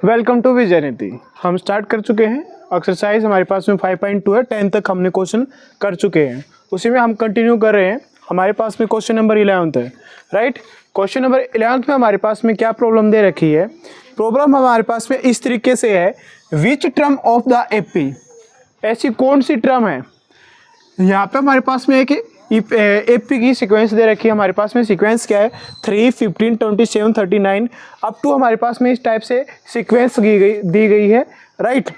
Welcome to विजयनिधि। हम start कर चुके हैं एक्सरसाइज, हमारे पास में 5.2 है। 10 तक हमने क्वेश्चन कर चुके हैं, उसी में हम कंटिन्यू कर रहे हैं। हमारे पास में क्वेश्चन नंबर 11 है, राइट। क्वेश्चन नंबर 11 में हमारे पास में क्या प्रॉब्लम दे रखी है। प्रॉब्लम हमारे पास में इस तरीके से है, which term of the AP, ऐसी कौन सी टर्म है। यहाँ पे हमारे पास में एक एपी की सीक्वेंस दे रखी है। हमारे पास में सीक्वेंस क्या है, 3, 15, 27, 39 अप टू हमारे पास में इस टाइप से सीक्वेंस दी गई है, राइट।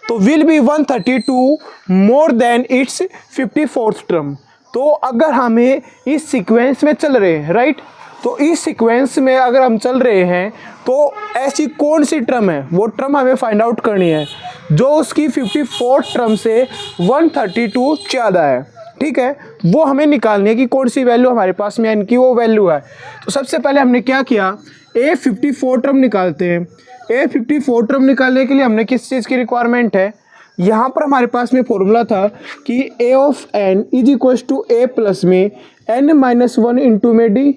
तो will be 132 more than it's 54th term. तो अगर हमें इस सीक्वेंस में चल रहे हैं, राइट, तो इस सीक्वेंस में अगर हम चल रहे हैं तो ऐसी कौन सी टर्म है, वो टर्म हमें फाइंड आउट करनी है जो उसकी 54th टर्म से 132 ज़्यादा है, ठीक है। वो हमें निकालनी है कि कौन सी वैल्यू हमारे पास में इनकी वो वैल्यू है। तो सबसे पहले हमने क्या किया, A54 टर्म निकालते हैं। A54 टर्म निकालने के लिए हमने किस चीज़ की रिक्वायरमेंट है, यहाँ पर हमारे पास में फॉर्मूला था कि A of n is equal to A plus में n-1 इंटू में D,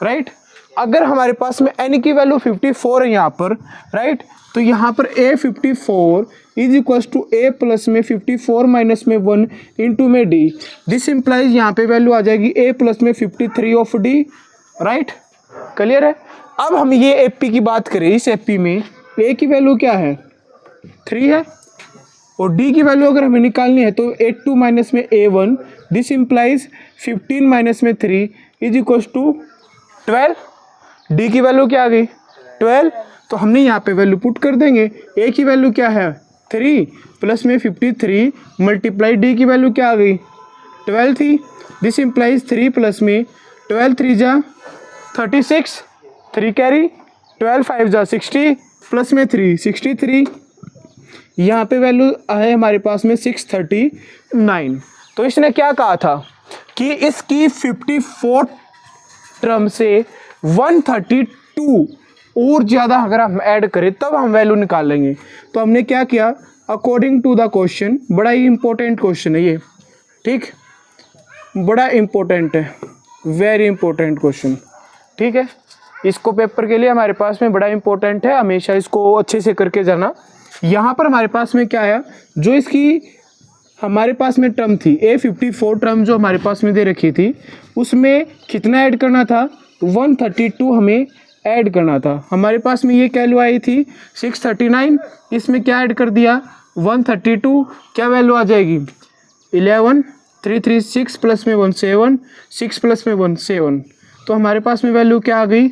राइट। अगर हमारे पास में n की वैल्यू 54 है यहाँ पर, राइट, तो यहाँ पर A54 is equal to A plus में 54 माइनस में 1 इंटू में D। दिस इम्प्लाइज यहाँ पे वैल्यू आ जाएगी A प्लस में 53 ऑफ D, राइट। क्लियर है। अब हम ये एपी की बात करें, इस एपी में A की वैल्यू क्या है, 3 है, और D की वैल्यू अगर हमें निकालनी है तो 82 माइनस में A1, दिस इम्प्लाइज 15 माइनस में 3 इज इक्वल टू 12। D की वैल्यू क्या आ गई, 12। तो हमने यहाँ पे वैल्यू पुट कर देंगे। A की वैल्यू क्या है, 3 प्लस में 53 मल्टीप्लाई D की वैल्यू क्या आ गई, 12 थी। दिस इम्प्लाइज 3 प्लस में 12 3 जा 36, 3 कैरी, 12 5 जा 60 प्लस में 3 63। यहाँ पे वैल्यू है हमारे पास में 639। तो इसने क्या कहा था कि इसकी 54 टर्म से 132 और ज़्यादा अगर हम ऐड करें तब हम वैल्यू निकाल लेंगे। तो हमने क्या किया, अकॉर्डिंग टू द क्वेश्चन, बड़ा ही इंपॉर्टेंट क्वेश्चन है ये, ठीक, बड़ा इंपॉर्टेंट है, वेरी इंपॉर्टेंट क्वेश्चन, ठीक है। इसको पेपर के लिए हमारे पास में बड़ा इंपॉर्टेंट है, हमेशा इसको अच्छे से करके जाना। यहाँ पर हमारे पास में क्या है, जो इसकी हमारे पास में टर्म थी A54 टर्म जो हमारे पास में दे रखी थी, उसमें कितना ऐड करना था, 132 हमें ऐड करना था। हमारे पास में ये वैल्यू आई थी 639, इसमें क्या ऐड कर दिया 132, क्या वैल्यू आ जाएगी 11 336 प्लस में 1 7 6 प्लस में 1 7। तो हमारे पास में वैल्यू क्या आ गई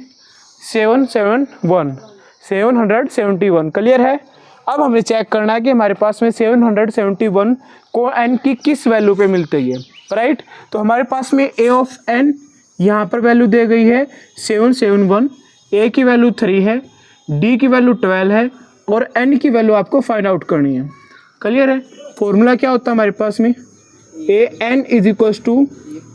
771। क्लियर है। अब हमें चेक करना है कि हमारे पास में 771 को n की किस वैल्यू पे मिलती है, राइट। तो हमारे पास में A ऑफ n यहाँ पर वैल्यू दे गई है 771, A की वैल्यू 3 है, D की वैल्यू 12 है, और n की वैल्यू आपको फाइंड आउट करनी है। क्लियर है। फॉर्मूला क्या होता है हमारे पास में, an is equal to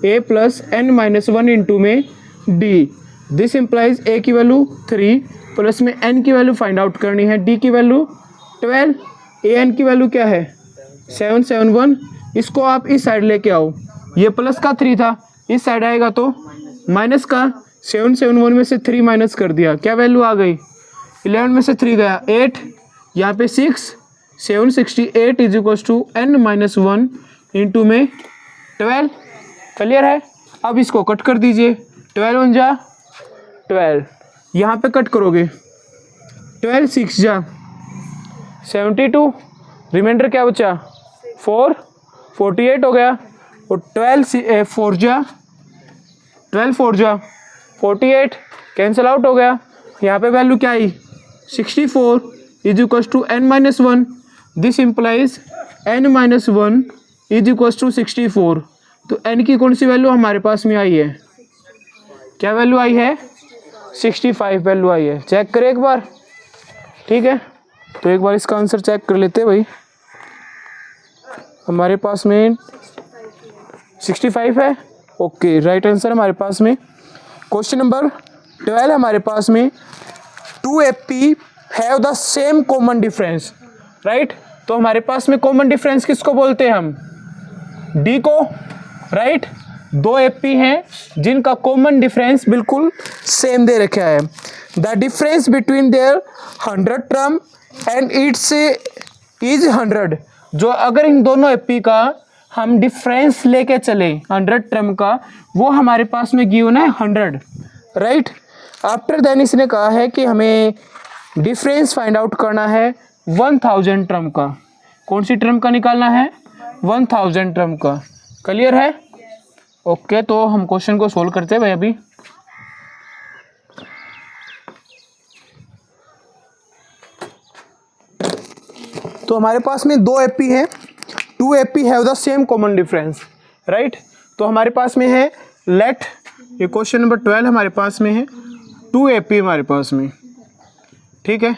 A plus n-1 into में D। दिस इम्प्लाइज A की वैल्यू 3 प्लस में n की वैल्यू फाइंड आउट करनी है, D की वैल्यू 12, an की वैल्यू क्या है 771। इसको आप इस साइड लेके आओ, ये प्लस का 3 था, इस साइड आएगा तो माइनस का, 771 में से 3 माइनस कर दिया, क्या वैल्यू आ गई 11 में से 3 गया 8, यहाँ पे 6, 768 is equal to n-1 into में 12। क्लियर है। अब इसको कट कर दीजिए, 12 1 जा 12, यहाँ पे कट करोगे 12 6 जा 72, रिमाइंडर क्या बचा 4, 48 हो गया, और 12 4 जा 48, कैंसिल आउट हो गया। यहाँ पे वैल्यू क्या आई 64 is equal to n-1। This implies n-1 is equal to 64। तो n की कौन सी वैल्यू हमारे पास में आई है, क्या वैल्यू आई है 65 वैल्यू आई है। चेक करें एक बार, ठीक है। तो एक बार इसका आंसर चेक कर लेते हैं भाई। हमारे पास में 65 है, ओके, राइट आंसर हमारे पास में। क्वेश्चन नंबर 12 हमारे पास में 2 AP have the same common difference, right. तो हमारे पास में कॉमन डिफरेंस किसको बोलते हैं हम, D को, राइट। 2 AP हैं जिनका कॉमन डिफरेंस बिल्कुल सेम दे रखा है। The difference between their 100 term and it's is 100। जो अगर इन दोनों एपी का हम डिफरेंस लेके चले 100 टर्म का, वो हमारे पास में गिवन है 100, राइट। आफ्टर देन इसने कहा है कि हमें डिफरेंस फाइंड आउट करना है 1000 टर्म का। कौन सी टर्म का निकालना है? 1000 टर्म का। क्लियर है? ओके, तो हम क्वेश्चन को सोल्व करते हैं भाई अभी। तो हमारे पास में दो एपी है, 2 AP have the same common difference, right. तो हमारे पास में है लेट, ये क्वेश्चन नंबर 12 हमारे पास में है, 2 एपी हमारे पास में, ठीक है।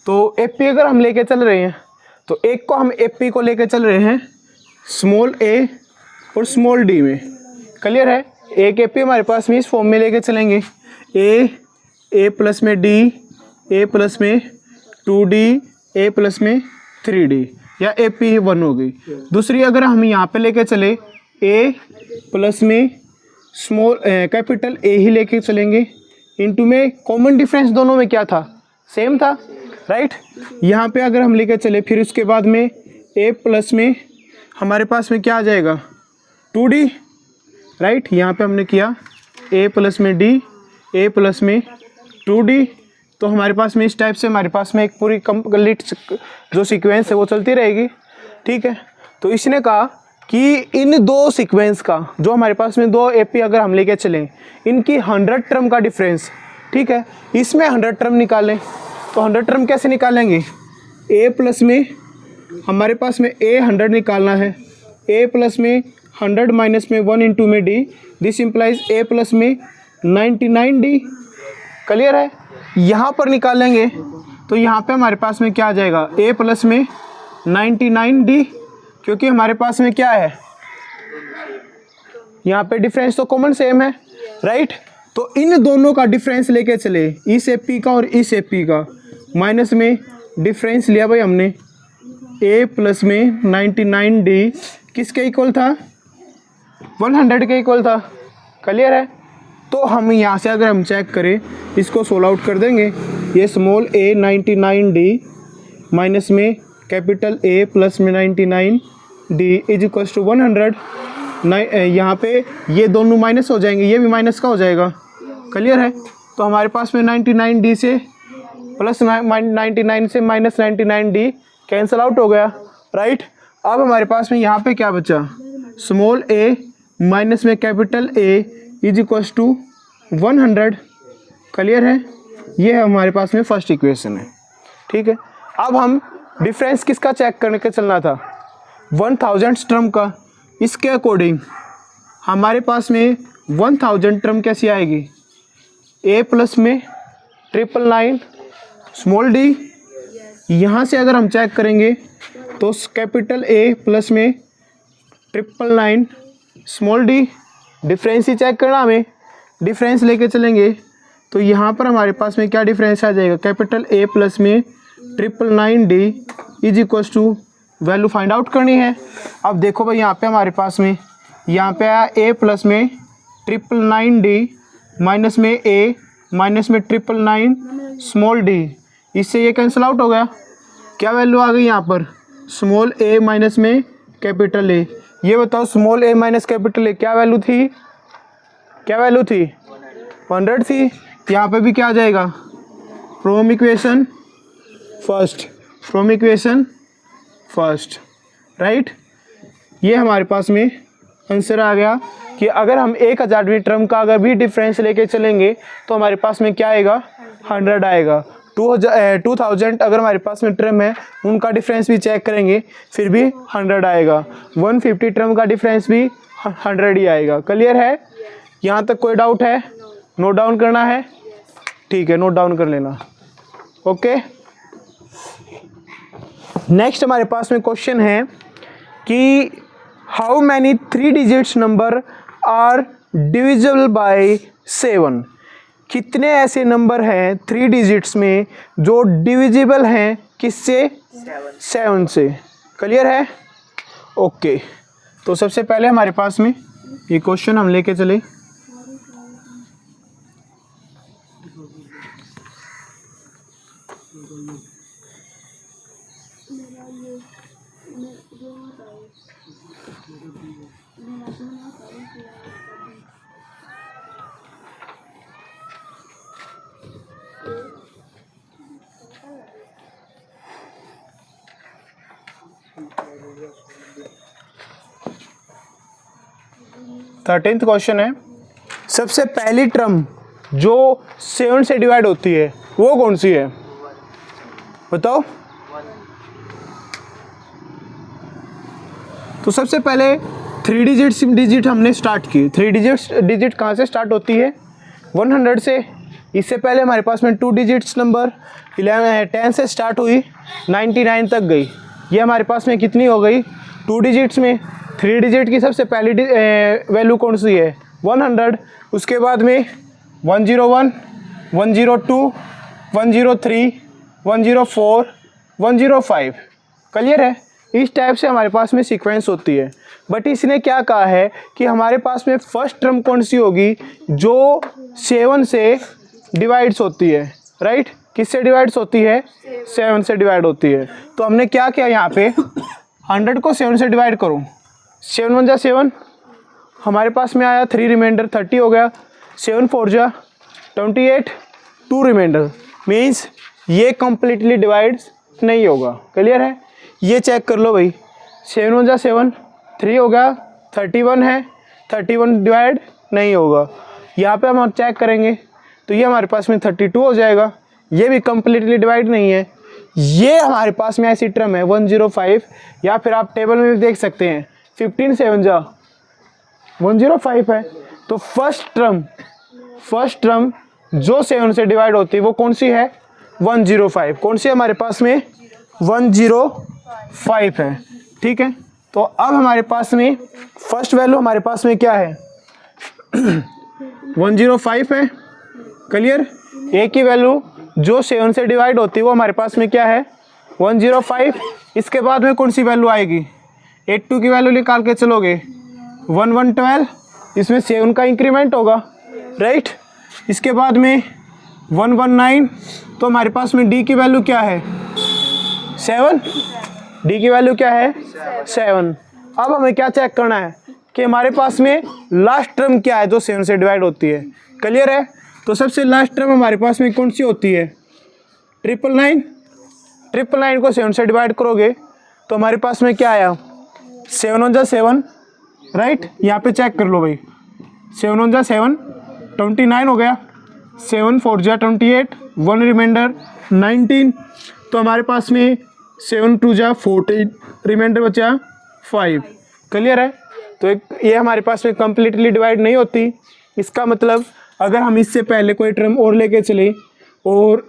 तो एपी अगर हम लेके चल रहे हैं तो एक को हम एपी को लेके चल रहे हैं स्मॉल ए और स्मॉल डी में। क्लियर है? एक एपी हमारे पास में इस फॉर्म में लेके चलेंगे, ए प्लस में डी, ए प्लस में 2d, ए प्लस में 3d, या एपी 1 हो गई। दूसरी अगर हम यहाँ पे लेके चले ए प्लस में स्मॉल कैपिटल ए ही लेके चलेंगे, इनटू में कॉमन डिफरेंस दोनों में क्या था? सेम था, राइट। यहाँ पे अगर हम लेके चले फिर उसके बाद में ए प्लस में हमारे पास में क्या आ जाएगा? 2d, right. यहाँ पे हमने किया ए प्लस में डी, ए प्लस में 2d। तो हमारे पास में इस टाइप से हमारे पास में एक पूरी कंप्लीट जो सीक्वेंस है वो चलती रहेगी, ठीक है। तो इसने कहा कि इन दो सीक्वेंस का जो हमारे पास में दो एपी अगर हम लेके चलें, इनकी 100 टर्म का डिफरेंस, ठीक है, इसमें 100 टर्म निकालें। तो 100 टर्म कैसे निकालेंगे? ए प्लस में हमारे पास में ए 100 निकालना है, ए प्लस में 100 माइनस में 1 इंटू में D, this implies A plus में 99d। क्लियर है? यहाँ पर निकालेंगे तो यहाँ पे हमारे पास में क्या आ जाएगा? ए प्लस में 99d, क्योंकि हमारे पास में क्या है, यहाँ पे डिफरेंस तो कॉमन सेम है, राइट। तो इन दोनों का डिफरेंस लेके चले, इस एपी का और इस एपी का, माइनस में डिफरेंस लिया भाई हमने, ए प्लस में 99d किसके इक्वल था? 100 के इक्वल था। क्लियर है? तो हम यहाँ से अगर हम चेक करें, इसको सोल्व आउट कर देंगे। ये स्मॉल ए 99d माइनस में कैपिटल ए प्लस में 99d इज इक्वल टू 100। यहाँ पे ये दोनों माइनस हो जाएंगे, ये भी माइनस का हो जाएगा। क्लियर है? तो हमारे पास में 99d से प्लस 99 से माइनस 99d कैंसिल आउट हो गया, राइट। अब हमारे पास में यहाँ पे क्या बचा? स्मॉल ए माइनस में capital A is equal to 100। Clear है? ये है हमारे पास में फर्स्ट इक्वेशन है, ठीक है। अब हम डिफरेंस किसका चेक करने के चलना था? 1000 टर्म का। इसके अकॉर्डिंग हमारे पास में 1000 टर्म कैसी आएगी? ए प्लस में 999 स्मॉल डी। यहाँ से अगर हम चेक करेंगे तो कैपिटल ए प्लस में 999 स्मॉल डी। डिफरेंस ही चेक करना हमें, डिफरेंस लेके चलेंगे तो यहाँ पर हमारे पास में क्या डिफरेंस आ जाएगा? कैपिटल ए प्लस में 999d is equal to value find out करनी है। अब देखो भाई यहाँ पे हमारे पास में यहाँ पे आया ए प्लस में 999d माइनस में ए माइनस में 999 स्मॉल डी, इससे ये कैंसिल आउट हो गया। क्या वैल्यू आ गई यहाँ पर? स्मॉल ए माइनस में कैपिटल ए। ये बताओ small A minus capital A क्या वैल्यू थी? क्या वैल्यू थी? 100 थी। यहाँ पे भी क्या आ जाएगा? From equation first, right. ये हमारे पास में आंसर आ गया कि अगर हम 1000वीं टर्म का अगर भी डिफरेंस लेके चलेंगे तो हमारे पास में क्या आएगा? 100 आएगा। 2000 अगर हमारे पास में टर्म है उनका डिफरेंस भी चेक करेंगे फिर भी 100 आएगा। 150 टर्म का डिफरेंस भी 100 ही आएगा। क्लियर है? यहाँ तक कोई डाउट है? नोट डाउन करना है? ठीक है, नोट डाउन कर लेना। ओके, नेक्स्ट हमारे पास में क्वेश्चन है कि how many 3 digits number are divisible by 7। कितने ऐसे नंबर हैं 3 डिजिट्स में जो डिविजिबल हैं किससे? 7 से। क्लियर है? ओके, तो सबसे पहले हमारे पास में ये क्वेश्चन हम लेके चले। 13th क्वेश्चन है, सबसे पहली टर्म जो 7 से डिवाइड होती है वो कौन सी है, बताओ। तो सबसे पहले 3 डिजिट हमने स्टार्ट की। 3 डिजिट कहाँ से स्टार्ट होती है, 100 से। इससे पहले हमारे पास में 2 डिजिट्स नंबर 10 से स्टार्ट हुई 99 तक गई। ये हमारे पास में कितनी हो गई, 2 डिजिट्स में। 3 डिजिट की सबसे पहली वैल्यू कौन सी है, 100। उसके बाद में 101, 102, 103, 104, 105। क्लियर है। इस टाइप से हमारे पास में सीक्वेंस होती है। बट इसने क्या कहा है कि हमारे पास में फर्स्ट टर्म कौन सी होगी जो 7 से डिवाइड्स होती है, राइट। किससे डिवाइड्स होती है, 7 से डिवाइड होती है। तो हमने क्या किया, यहाँ पे 100 को 7 से डिवाइड करूँ, 7 1 जा 7, हमारे पास में आया 3 रिमाइंडर 30 हो गया, 7 4 जा 28, 2 रिमाइंडर, मीन्स ये कम्प्लीटली डिवाइड्स नहीं होगा। क्लियर है। ये चेक कर लो भाई, 7 1 जा 7, 3 हो गया, 31 है, 31 डिवाइड नहीं होगा। यहाँ पे हम चेक करेंगे तो ये हमारे पास में 32 हो जाएगा, ये भी कम्प्लीटली डिवाइड नहीं है। ये हमारे पास में ऐसी टर्म है 105, या फिर आप टेबल में भी देख सकते हैं 15 7 जा 105 है। तो फर्स्ट टर्म जो 7 से डिवाइड होती है वो कौन सी है, 105। कौन सी हमारे पास में, 105 है। ठीक है। तो अब हमारे पास में फर्स्ट वैल्यू हमारे पास में क्या है 105 है। क्लियर। ए की वैल्यू जो 7 से डिवाइड होती है वो हमारे पास में क्या है 105। इसके बाद में कौन सी वैल्यू आएगी, 82 की वैल्यू निकाल के चलोगे 1112, इसमें 7 का इंक्रीमेंट होगा, राइट। इसके बाद में 119, तो हमारे पास में डी की वैल्यू क्या है 7, डी की वैल्यू क्या है 7। अब हमें क्या चेक करना है कि हमारे पास में लास्ट टर्म क्या है जो 7 से डिवाइड होती है। क्लियर है। तो सबसे लास्ट टर्म हमारे पास में कौन सी होती है, 999। 999 को 7 से डिवाइड करोगे तो हमारे पास में क्या आया, 7 1 जा 7, राइट। यहाँ पे चेक कर लो भाई, 7 1 जा 7, 29 हो गया, 7 4 जा 28, 1 रिमाइंडर 19। तो हमारे पास में 7 2 जा 14, रिमाइंडर बचा 5। क्लियर है। तो ये हमारे पास में कम्प्लीटली डिवाइड नहीं होती। इसका मतलब अगर हम इससे पहले कोई टर्म और लेके चले और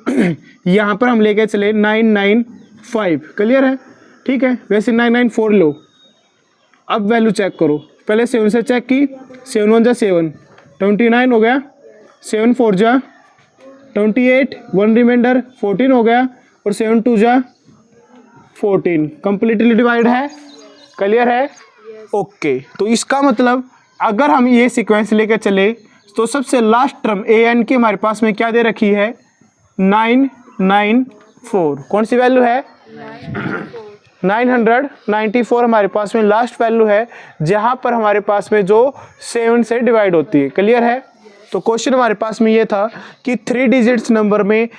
यहाँ पर हम लेके चले 995। क्लियर है। ठीक है। वैसे 994 लो। अब वैल्यू चेक करो, पहले 7 से चेक की, 7 1 जा 7, 29 हो गया, 7 4 जा 28, 1 रिमाइंडर 14 हो गया, और 7 2 जा 14। कम्प्लीटली डिवाइड है। क्लियर है। ओके। तो इसका मतलब अगर हम ये सीक्वेंस लेकर चले तो सबसे लास्ट टर्म ए एन की हमारे पास में क्या दे रखी है 994। कौन सी वैल्यू है 994 हमारे पास में लास्ट वैल्यू है जहां पर हमारे पास में जो 7 से डिवाइड होती है। क्लियर है। तो क्वेश्चन हमारे पास में ये था कि 3 डिजिट्स नंबर में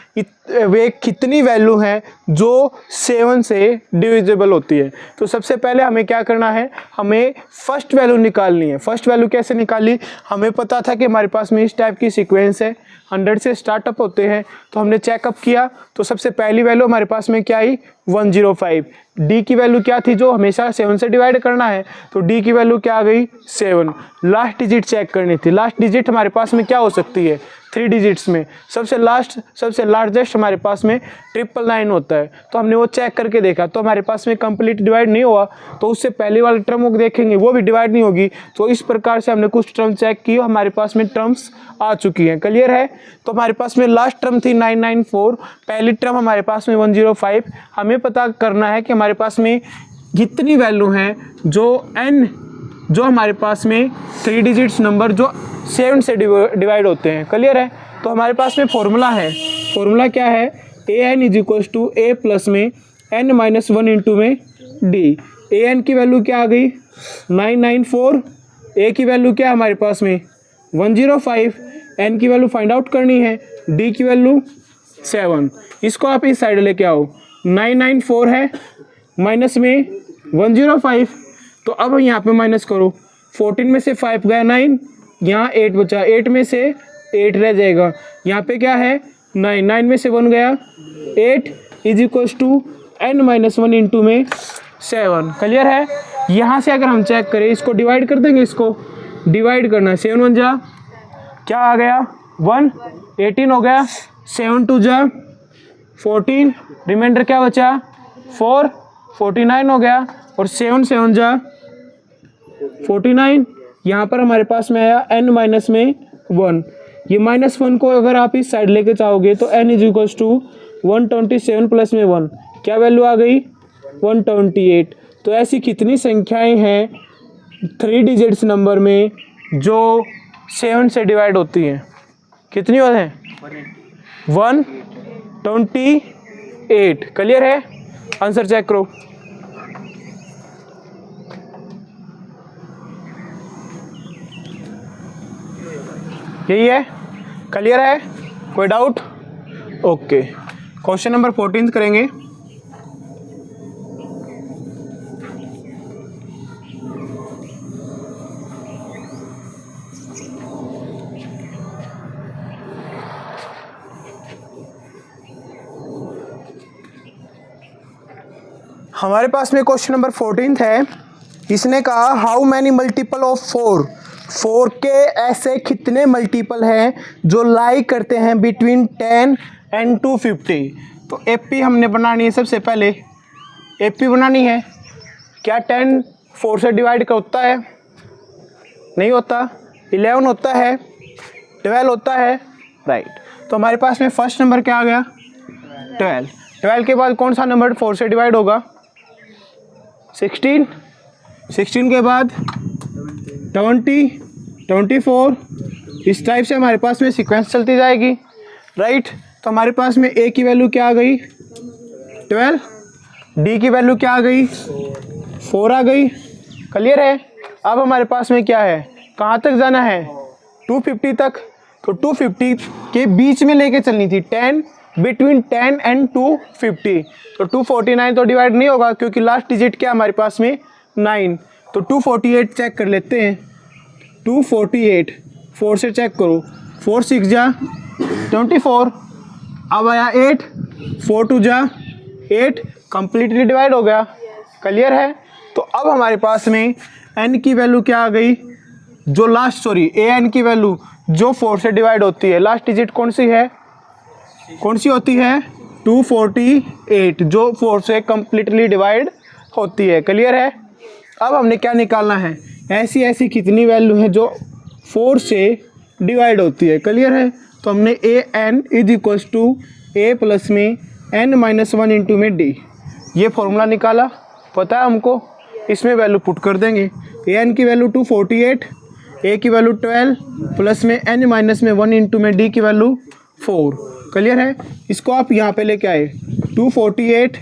वे कितनी वैल्यू हैं जो 7 से डिविजिबल होती है। तो सबसे पहले हमें क्या करना है, हमें फर्स्ट वैल्यू निकालनी है। फर्स्ट वैल्यू कैसे निकाली, हमें पता था कि हमारे पास में इस टाइप की सीक्वेंस है, 100 से स्टार्टअप होते हैं। तो हमने चेकअप किया तो सबसे पहली वैल्यू हमारे पास में क्या आई 105। डी की वैल्यू क्या थी, जो हमेशा 7 से डिवाइड करना है, तो डी की वैल्यू क्या आ गई 7। लास्ट डिजिट चेक करनी थी। लास्ट डिजिट हमारे पास में क्या हो सकती है 3 डिजिट्स में सबसे लार्जेस्ट हमारे पास में 999 होता है। तो हमने वो चेक करके देखा तो हमारे पास में कंप्लीट डिवाइड नहीं हुआ, तो उससे पहले वाली टर्म को देखेंगे वो भी डिवाइड नहीं होगी। तो इस प्रकार से हमने कुछ टर्म चेक की, हमारे पास में टर्म्स आ चुकी हैं। क्लियर है। तो हमारे पास में लास्ट टर्म थी 994, पहली टर्म हमारे पास में 105। हमें पता करना है कि हमारे पास में कितनी वैल्यू हैं जो n जो हमारे पास में 3 डिजिट्स नंबर जो 7 से डिवाइड होते हैं। क्लियर है। तो हमारे पास में फॉर्मूला है, फॉर्मूला क्या है, an is equals to a plus में n माइनस वन इंटू में d। ए एन की वैल्यू क्या आ गई 994, ए की वैल्यू क्या है हमारे पास में 105, एन की वैल्यू फाइंड आउट करनी है, डी की वैल्यू 7। इसको आप इस साइड लेके आओ, 994 है माइनस में 105, तो अब यहाँ पे माइनस करो, 14 में से 5 गया 9, यहाँ 8 बचा, 8 में से 8 रह जाएगा, यहाँ पे क्या है 9, 9 में से 1 गया 8 is equals to n minus one into में 7। क्लियर है। यहाँ से अगर हम चेक करें, इसको डिवाइड कर देंगे, इसको डिवाइड करना, 7 1 जा क्या आ गया 1, 18 हो गया, 7 2 जा 14, रिमाइंडर क्या बचा 4, 49 हो गया, और 7 7 जा 49। यहाँ पर हमारे पास में आया n माइनस में 1। ये -1 को अगर आप इस साइड लेके चाहोगे तो n is equals to 127 plus में 1 क्या वैल्यू आ गई 128। तो ऐसी कितनी संख्याएं हैं 3 डिजिट्स नंबर में जो 7 से डिवाइड होती हैं? कितनी होते हैं 128। क्लियर है। आंसर चेक करो। यही है। क्लियर है, कोई डाउट? ओके, क्वेश्चन नंबर 14 करेंगे। हमारे पास में क्वेश्चन नंबर 14 है। इसने कहा हाउ मैनी मल्टीपल ऑफ 4 के ऐसे कितने मल्टीपल हैं जो लाई करते हैं बिटवीन 10 एंड 250। तो एपी हमने बनानी है। सबसे पहले एपी बनानी है। क्या 10 4 से डिवाइड का होता है? नहीं होता। 11 होता है, 12 होता है, राइट। तो हमारे पास में फर्स्ट नंबर क्या आ गया 12। 12 के बाद कौन सा नंबर 4 से डिवाइड होगा 16। 16 के बाद 20, 24। इस टाइप से हमारे पास में सीक्वेंस चलती जाएगी, राइट। तो हमारे पास में ए की वैल्यू क्या आ गई 12, डी की वैल्यू क्या आ गई 4 आ गई। क्लियर है। अब हमारे पास में क्या है, कहाँ तक जाना है 250 तक। तो 250 के बीच में लेके चलनी थी 10, बिटवीन 10 एंड 250। तो 249 तो डिवाइड नहीं होगा क्योंकि लास्ट डिजिट क्या हमारे पास में 9। तो 248 चेक कर लेते हैं। 248 4 से चेक करो, 4 6 जा 24। अब आया 8, 4 2 जा 8, कंप्लीटली डिवाइड हो गया। क्लियर है। तो अब हमारे पास में n की वैल्यू क्या आ गई, जो लास्ट ए एन की वैल्यू जो 4 से डिवाइड होती है, लास्ट डिजिट कौन सी है, कौन सी होती है 248, जो 4 से कंप्लीटली डिवाइड होती है। क्लियर है। अब हमने क्या निकालना है, ऐसी ऐसी कितनी वैल्यू है जो 4 से डिवाइड होती है। क्लियर है। तो हमने A N is equals to A plus में n माइनस वन इंटू में डी, ये फॉर्मूला निकाला, पता है हमको। इसमें वैल्यू पुट कर देंगे। ए एन की वैल्यू 248, ए की वैल्यू 12 प्लस में n माइनस में 1 इंटू में डी की वैल्यू 4। क्लियर है। इसको आप यहाँ पे लेके आए, 248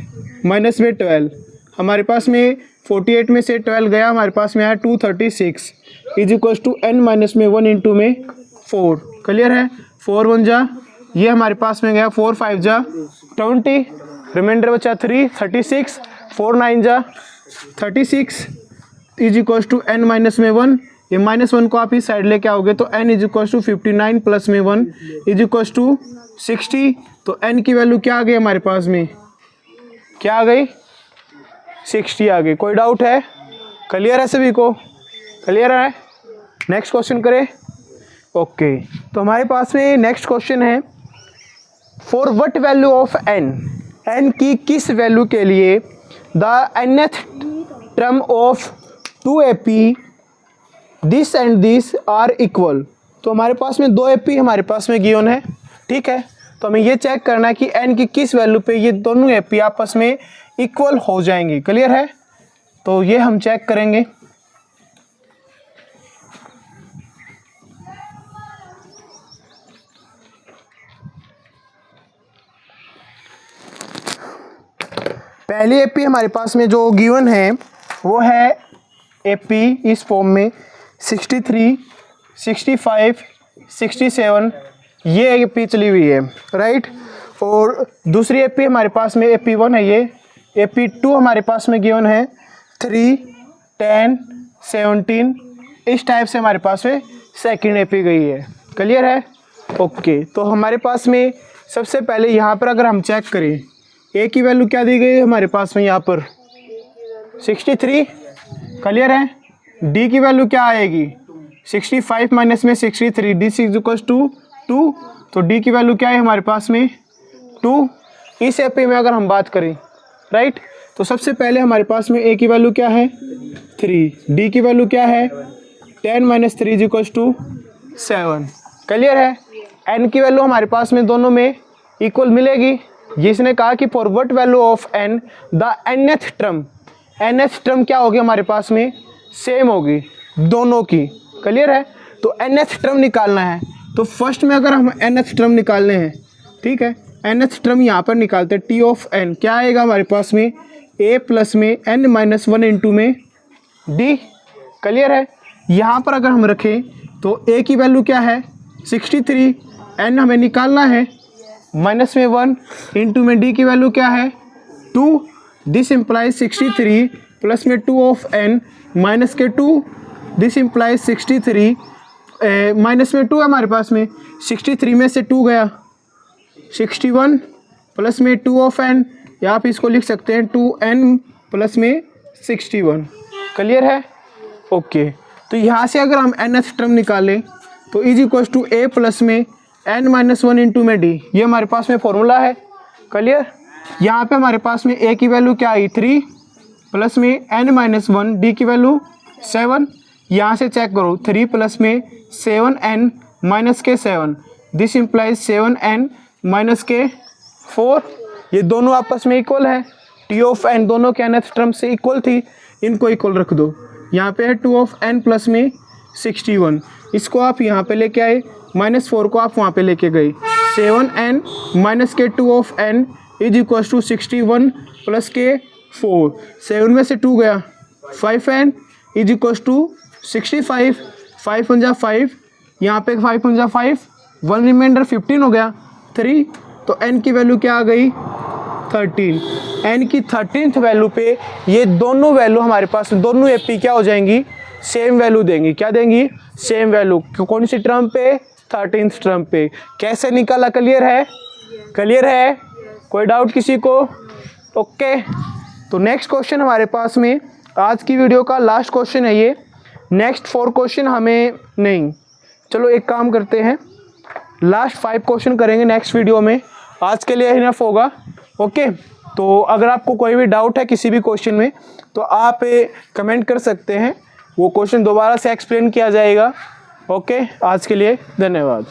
माइनस में 12, हमारे पास में 48 में से 12 गया, हमारे पास में आया 236 is equals to n minus में 1 इंटू में 4। क्लियर है। 4 1 जा, ये हमारे पास में गया 4 5 जा 20, रिमाइंडर बचा 3 36, 4 9 जा 36 is equals to n minus में 1। ये -1 को आप इस साइड लेके आओगे तो n is equals to 59 plus में 1 इज इक्वल्स टू 60। तो n की वैल्यू क्या आ गई हमारे पास में, क्या आ गई 60 आ गई। कोई डाउट है? क्लियर है सभी को? क्लियर है। नेक्स्ट क्वेश्चन करें। ओके, तो हमारे पास में नेक्स्ट क्वेश्चन है, for what value of n, n की किस वैल्यू के लिए the nth term of 2ap this and this are equal. तो हमारे पास में 2ap हमारे पास में गिवन है, ठीक है। तो हमें ये चेक करना है कि n की किस वैल्यू पे ये दोनों ap आपस में इक्वल हो जाएंगी। क्लियर है। तो ये हम चेक करेंगे। पहली एपी हमारे पास में जो गिवन है वो है एपी इस फॉर्म में 63, 65, 67 ये एपी चली हुई है, राइट। और दूसरी एपी हमारे पास में AP1 है, ये AP2 हमारे पास में गिवन है 3, 10, 17 इस टाइप से हमारे पास में सेकंड एपी गई है। क्लियर है? ओके, तो हमारे पास में सबसे पहले यहाँ पर अगर हम चेक करें ए की वैल्यू क्या दी गई है हमारे पास में यहाँ पर 63। क्लियर है? डी की वैल्यू क्या आएगी 65 माइनस में 63, डी इज इक्वल टू 2, तो डी की वैल्यू क्या है हमारे पास में 2। इस एपी में अगर हम बात करें, राइट, तो सबसे पहले हमारे पास में ए की वैल्यू क्या है 3, डी की वैल्यू क्या है 10 minus 3 is equal to 7। Clear है? एन की वैल्यू हमारे पास में दोनों में इक्वल मिलेगी। जिसने कहा कि for what value of N the nth term, nth term क्या होगी हमारे पास में सेम होगी दोनों की। क्लियर है? तो nth टर्म निकालना है, तो फर्स्ट में अगर हम nth टर्म निकालने हैं, ठीक है, nth टर्म यहाँ पर निकालते हैं टी ऑफ एन, क्या आएगा हमारे पास में a प्लस में n माइनस 1 इंटू में d। क्लियर है? यहाँ पर अगर हम रखें तो a की वैल्यू क्या है 63, n हमें निकालना है माइनस में 1 इंटू में d की वैल्यू क्या है 2। दिस इम्प्लाइज 63 प्लस में 2 ऑफ n माइनस के 2, दिस इम्प्लाइज 63 माइनस में 2 है हमारे पास में, 63 में से 2 गया 61 प्लस में 2 ऑफ n, या आप इसको लिख सकते हैं 2n प्लस में 61। क्लियर है? ओके, तो यहाँ से अगर हम nth टर्म निकालें तो is equal to a plus में n माइनस 1 इंटू में d, ये हमारे पास में फॉर्मूला है। क्लियर? यहाँ पे हमारे पास में a की वैल्यू क्या आई 3 प्लस में n माइनस 1, d की वैल्यू 7। यहाँ से चेक करो 3 प्लस में 7n माइनस के 7, दिस इम्प्लाइज 7n माइनस के 4, ये दोनों आपस में इक्वल है। टी ऑफ एन दोनों के nth टर्म से इक्वल थी, इनको इक्वल रख दो। यहाँ पे है 2 ऑफ n प्लस में 61, इसको आप यहाँ पे लेके आए, माइनस 4 को आप वहाँ पे लेके गए, 7n माइनस के 2 of n is equal to 61 plus के 4, 7 में से 2 गया 5n इज इक्वल टू 65, 5 पंजा 5, यहाँ पे 5 पंजा 5, 1 रिमाइंडर 15 हो गया 3, तो n की वैल्यू क्या आ गई 13। n की 13th वैल्यू पे ये दोनों वैल्यू हमारे पास दोनों एपी क्या हो जाएंगी सेम वैल्यू देंगी। क्या देंगी? Same value. कौन सी टर्म पे 13th टर्म पे। कैसे निकाला? क्लियर है? क्लियर है? कोई डाउट किसी को? ओके, तो नेक्स्ट क्वेश्चन हमारे पास में आज की वीडियो का लास्ट क्वेश्चन है ये। नेक्स्ट 4 क्वेश्चन हमें नहीं, चलो एक काम करते हैं, लास्ट 5 क्वेश्चन करेंगे नेक्स्ट वीडियो में। आज के लिए इनफ होगा। ओके, तो अगर आपको कोई भी डाउट है किसी भी क्वेश्चन में तो आप कमेंट कर सकते हैं, वो क्वेश्चन दोबारा से एक्सप्लेन किया जाएगा। ओके, आज के लिए धन्यवाद।